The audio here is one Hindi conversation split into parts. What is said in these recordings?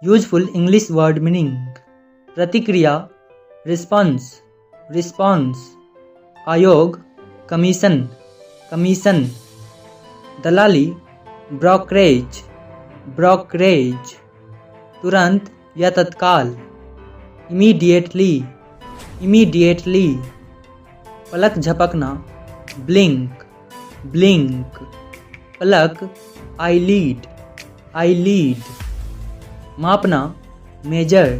यूजफुल इंग्लिश वर्ड मीनिंग प्रतिक्रिया रिस्पॉन्स रिस्पॉन्स आयोग कमीशन कमीशन दलाली ब्रोकरेज ब्रोकरेज तुरंत या तत्काल इमीडिएटली इमीडिएटली पलक झपकना ब्लिंक ब्लिंक पलक आईलीड आईलीड मापना मेजर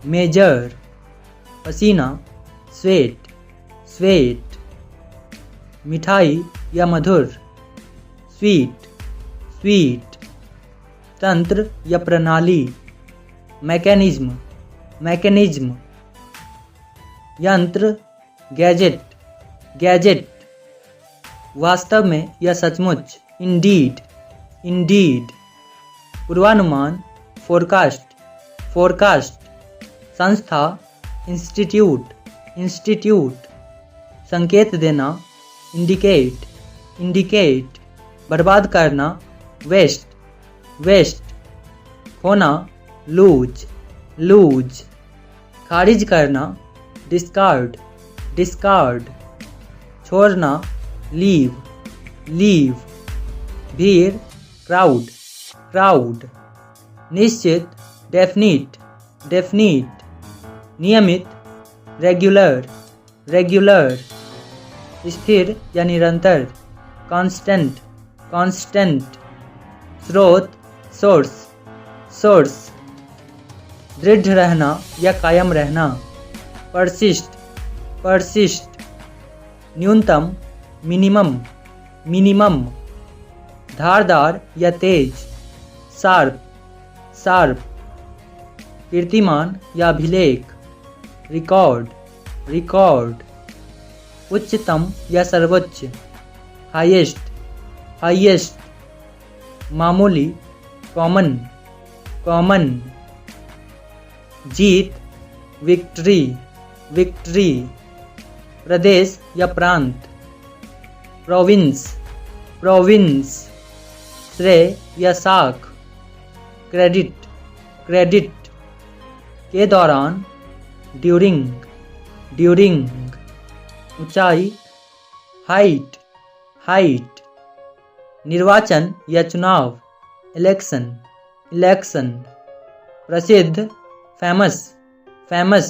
मेजर पसीना स्वेट स्वेट मिठाई या मधुर स्वीट स्वीट तंत्र या प्रणाली मैकेनिज्म मैकेनिज्म यंत्र गैजेट गैजेट वास्तव में या सचमुच इंडीड इंडीड पूर्वानुमान फोरकास्ट फोरकास्ट संस्था इंस्टीट्यूट इंस्टीट्यूट संकेत देना इंडिकेट इंडिकेट बर्बाद करना वेस्ट वेस्ट खोना लूज लूज खारिज करना डिस्कार्ड डिस्कार्ड छोड़ना लीव लीव भीड़ क्राउड क्राउड निश्चित डेफिनिट डेफिनिट नियमित रेगुलर रेगुलर स्थिर या निरंतर कांस्टेंट कांस्टेंट स्रोत सोर्स सोर्स दृढ़ रहना या कायम रहना परसिस्ट परसिस्ट न्यूनतम मिनिमम मिनिमम धारदार या तेज शार्प शार्प कीर्तिमान या अभिलेख रिकॉर्ड रिकॉर्ड उच्चतम या सर्वोच्च हाईएस्ट हाईएस्ट मामूली कॉमन कॉमन जीत विक्ट्री विक्ट्री प्रदेश या प्रांत प्रोविंस प्रोविंस श्रेय या साख क्रेडिट क्रेडिट के दौरान ड्यूरिंग ड्यूरिंग ऊंचाई हाइट हाइट निर्वाचन या चुनाव इलेक्शन इलेक्शन प्रसिद्ध फेमस फेमस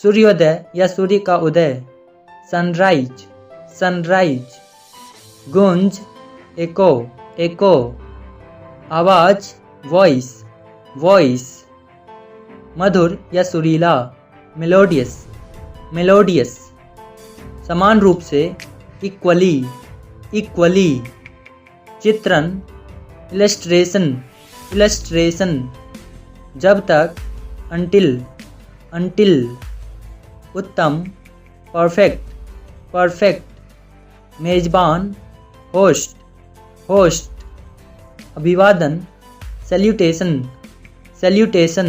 सूर्योदय या सूर्य का उदय सनराइज सनराइज गूंज एको एको आवाज वॉइस वॉइस मधुर या सुरीला मेलोडियस मेलोडियस समान रूप से इक्वली इक्वली चित्रण इलस्ट्रेशन इलस्ट्रेशन जब तक अंटिल अंटिल उत्तम परफेक्ट परफेक्ट मेजबान होस्ट होस्ट अभिवादन सैल्यूटेशन सैल्यूटेशन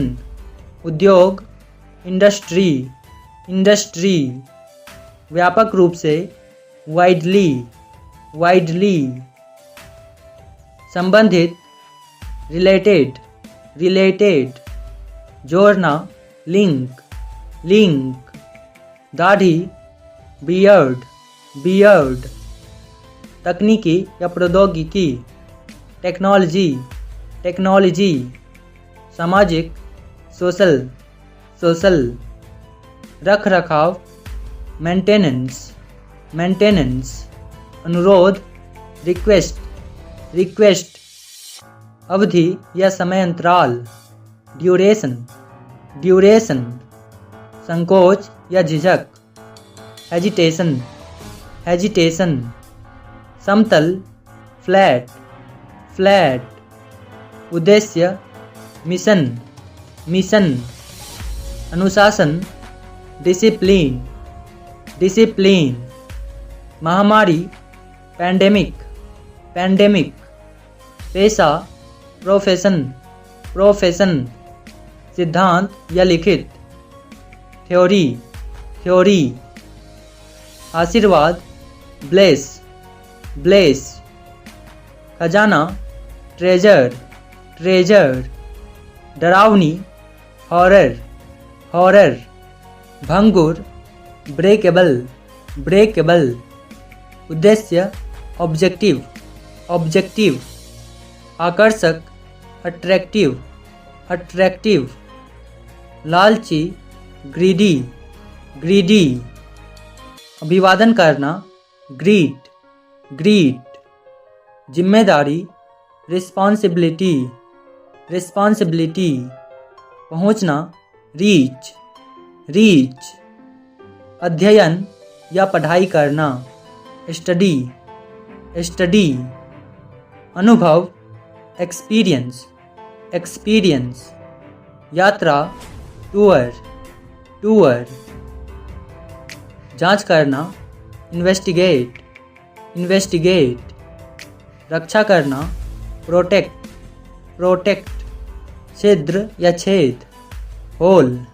उद्योग इंडस्ट्री इंडस्ट्री व्यापक रूप से वाइडली वाइडली संबंधित रिलेटेड रिलेटेड जोड़ना लिंक लिंक दाढ़ी बियर्ड बियर्ड तकनीकी या प्रौद्योगिकी टेक्नोलॉजी टेक्नोलॉजी सामाजिक सोशल सोशल रख रखाव मेंटेनेंस मेंटेनेंस अनुरोध रिक्वेस्ट रिक्वेस्ट अवधि या समय अंतराल ड्यूरेशन ड्यूरेशन संकोच या झिझक हेजिटेशन हेजिटेशन समतल फ्लैट फ्लैट उद्देश्य मिशन मिशन अनुशासन डिसिप्लिन डिसिप्लिन महामारी पैंडेमिक पैंडेमिक पेशा प्रोफेशन प्रोफेशन सिद्धांत या लिखित थ्योरी थ्योरी आशीर्वाद ब्लेस ब्लेस खजाना ट्रेजर ट्रेजर डरावनी, हॉरर, हॉरर। भंगुर, ब्रेकेबल, ब्रेकेबल। उद्देश्य, ऑब्जेक्टिव, ऑब्जेक्टिव। आकर्षक, अट्रैक्टिव, अट्रैक्टिव। लालची, ग्रीडी, ग्रीडी। अभिवादन करना, ग्रीट, ग्रीट। जिम्मेदारी, रिस्पॉन्सिबिलिटी, रिस्पॉन्सिबिलिटी। पहुंचना, रीच, रीच। अध्ययन या पढ़ाई करना, स्टडी, स्टडी। अनुभव, एक्सपीरियंस, एक्सपीरियंस। यात्रा, टूर, टूर। जांच करना, इन्वेस्टिगेट, इन्वेस्टिगेट। रक्षा करना, प्रोटेक्ट, प्रोटेक्ट। छिद्र या छेद, होल,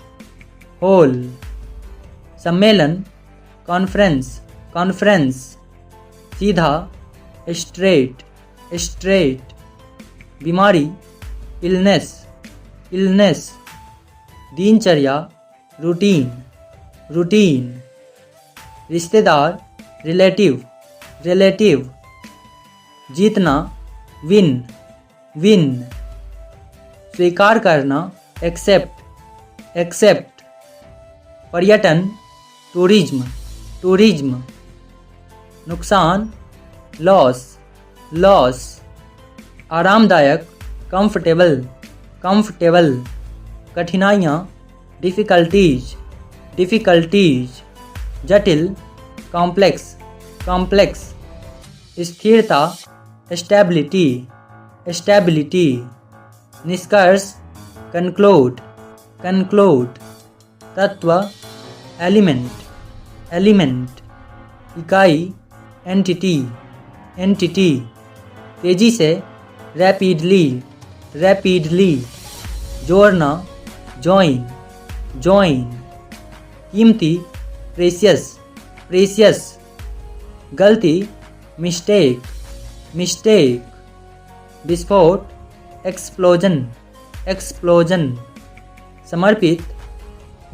होल। सम्मेलन, कॉन्फ्रेंस, कॉन्फ्रेंस। सीधा, स्ट्रेट, स्ट्रेट। बीमारी, इलनेस, इलनेस। दिनचर्या, रूटीन, रूटीन। रिश्तेदार, रिलेटिव, रिलेटिव। जीतना, विन, विन। स्वीकार करना, एक्सेप्ट, एक्सेप्ट। पर्यटन, टूरिज्म, टूरिज्म। नुकसान, लॉस, लॉस। आरामदायक, कंफर्टेबल, कंफर्टेबल। कठिनाइयाँ, डिफ़िकल्टीज, डिफ़िकल्टीज। जटिल, कॉम्प्लेक्स, कॉम्प्लेक्स। स्थिरता, स्टेबिलिटी, स्टेबिलिटी। निष्कर्ष, कंक्लूड, कंक्लूड। तत्व, एलिमेंट, एलिमेंट। इकाई, एंटिटी, एंटिटी। तेजी से, रैपिडली, रैपिडली। जोड़ना, जॉइन, जॉइन। कीमती, प्रेशियस, प्रेशियस। गलती, मिस्टेक, मिस्टेक। विस्फोट, एक्सप्लोजन, एक्सप्लोजन। समर्पित,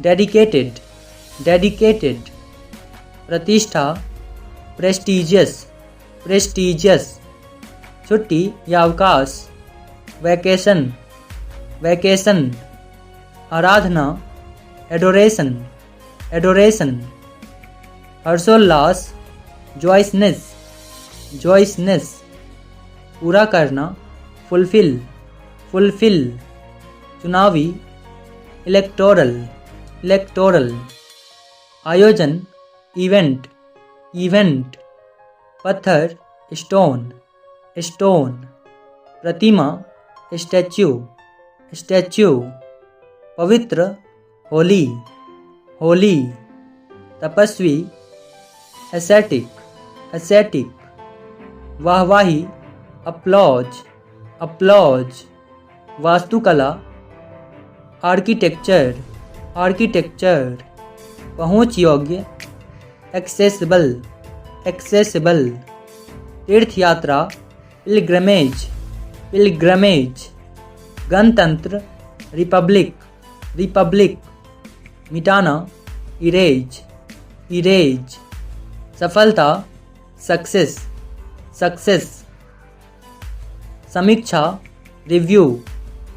डेडिकेटेड, डेडिकेटेड। प्रतिष्ठा, प्रेस्टीजियस, प्रेस्टीजियस। छुट्टी या अवकाश, वैकेशन, वैकेशन। आराधना, एडोरेशन, एडोरेशन। हर्षोल्लास, जॉयसनेस, जॉयसनेस। पूरा करना, फुलफिल, फुलफिल। चुनावी, इलेक्टोरल, इलेक्टोरल। आयोजन, इवेंट, इवेंट। पत्थर, स्टोन, स्टोन। प्रतिमा, स्टैच्यू, स्टैच्यू। पवित्र, होली, होली। तपस्वी, एसेटिक, एसेटिक। वाहवाही, अपलॉज, अपलॉज। वास्तुकला, आर्किटेक्चर, आर्किटेक्चर। पहुँच योग्य, एक्सेसिबल, एक्सेसिबल। तीर्थ यात्रा, पिलग्रमेज, पिलग्रमेज। गणतंत्र, रिपब्लिक, रिपब्लिक। मिटाना, इरेज, इरेज। सफलता, सक्सेस, सक्सेस। समीक्षा, रिव्यू,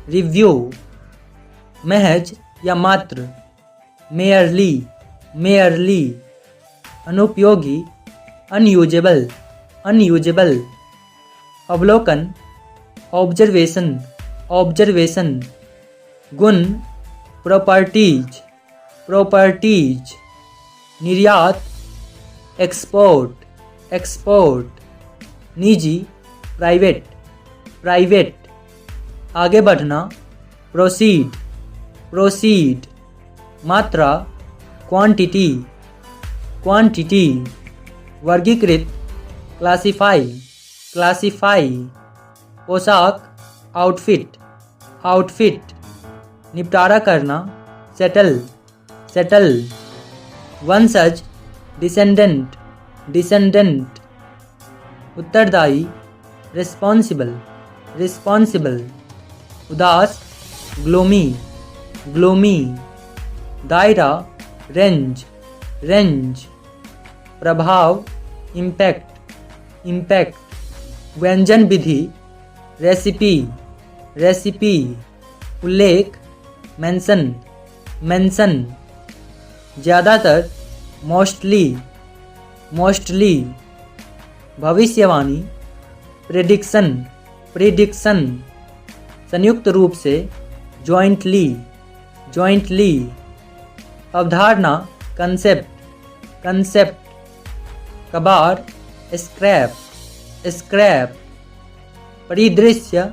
रिव्यू। महज या मात्र, मेयरली, मेयरली। अनुपयोगी, अनयूजेबल, अनयूजेबल। अवलोकन, ऑब्जर्वेशन, ऑब्जर्वेशन। गुण, प्रॉपर्टीज, प्रॉपर्टीज। निर्यात, एक्सपोर्ट, एक्सपोर्ट। निजी, प्राइवेट, प्राइवेट। आगे बढ़ना, प्रोसीड, प्रोसीड। मात्रा, क्वांटिटी, क्वांटिटी। वर्गीकृत, क्लासिफाई, क्लासिफाई। पोशाक, आउटफिट, आउटफिट। निपटारा करना, सेटल, सेटल। वंशज, डिसेंडेंट, डिसेंडेंट। उत्तरदायी, रिस्पॉन्सिबल, रिस्पॉन्सिबल। उदास, ग्लोमी ग्लोमी, दायरा रेंज रेंज, प्रभाव इम्पैक्ट इम्पैक्ट, व्यंजन विधि रेसिपी रेसिपी, उल्लेख मेंशन मेंशन, ज़्यादातर मोस्टली मोस्टली, भविष्यवाणी प्रेडिक्शन प्रेडिक्शन, संयुक्त रूप से जॉइंटली जॉइंटली, अवधारणा कंसेप्ट कंसेप्ट, कबाड़ स्क्रैप स्क्रैप, परिदृश्य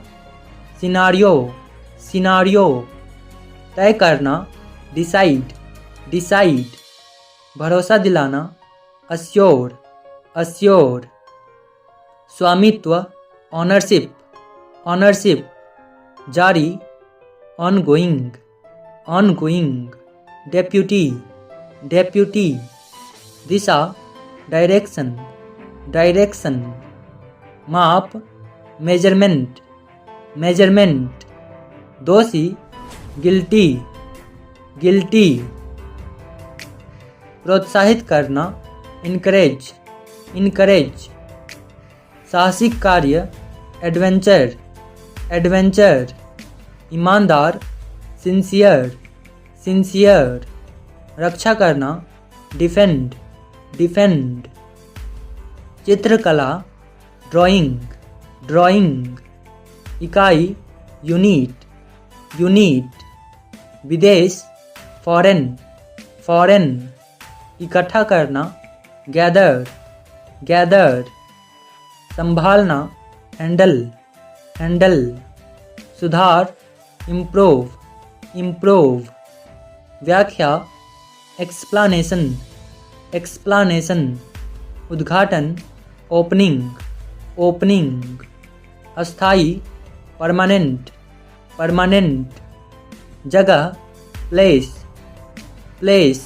सिनारियो सिनारियो, तय करना डिसाइड डिसाइड, भरोसा दिलाना अस्योर अस्योर, स्वामित्व ऑनरशिप ऑनरशिप, जारी ऑनगोइंग ऑनगोइंग, डेप्यूटी डेप्यूटी, दिशा डायरेक्शन डायरेक्शन, माप मेजरमेंट मेजरमेंट, दोषी गिल्टी गिल्टी, प्रोत्साहित करना इनकरेज इनकरेज, साहसिक कार्य एडवेंचर एडवेंचर, ईमानदार सिंसियर सिंसियर, रक्षा करना डिफेंड डिफेंड, चित्रकला ड्राइंग ड्राइंग, इकाई यूनिट यूनिट, विदेश फॉरेन फॉरेन, इकट्ठा करना गैदर गैदर, संभालना हैंडल हैंडल, सुधार इम्प्रूव इम्प्रूव, व्याख्या एक्सप्लानेशन एक्सप्लानेशन, उद्घाटन ओपनिंग ओपनिंग, अस्थाई परमानेंट परमानेंट, जगह प्लेस प्लेस,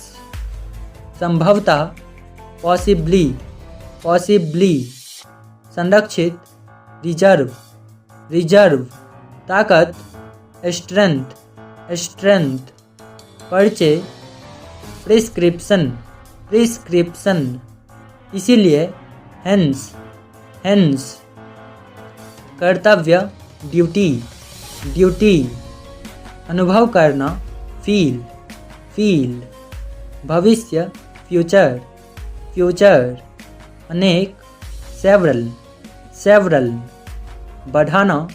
संभवतः पॉसिबली पॉसिबली, संरक्षित रिजर्व रिजर्व, ताकत स्ट्रेंथ स्ट्रेंथ, परिचय प्रिस्क्रिप्शन प्रिस्क्रिप्शन, इसीलिए हेंस हेंस, कर्तव्य ड्यूटी ड्यूटी, अनुभव करना फील फील, भविष्य फ्यूचर फ्यूचर, अनेक सेवरल सेवरल, बढ़ाना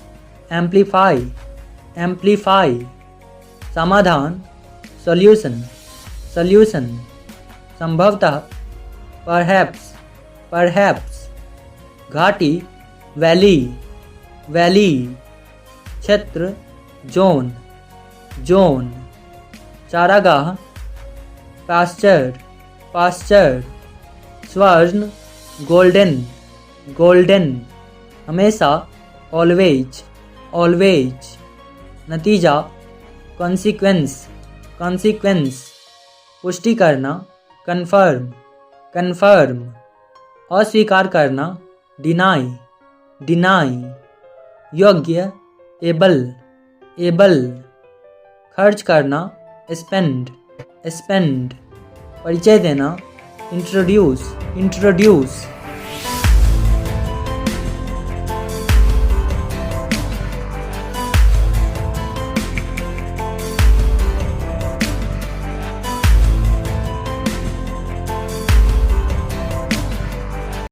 एम्पलीफाई एम्पलीफाई, समाधान सॉल्यूशन सॉल्यूशन, संभवतः परहैप्स परहैप्स, घाटी वैली वैली, क्षेत्र जोन जोन, चारागाह पास्चर पास्चर, स्वर्ण गोल्डन गोल्डन, हमेशा ऑलवेज ऑलवेज, नतीजा कॉन्सिक्वेंस कॉन्सिक्वेंस, पुष्टि करना कन्फर्म कन्फर्म, अस्वीकार करना डिनाई डिनाई, योग्य एबल एबल, खर्च करना स्पेंड स्पेंड, परिचय देना इंट्रोड्यूस इंट्रोड्यूस,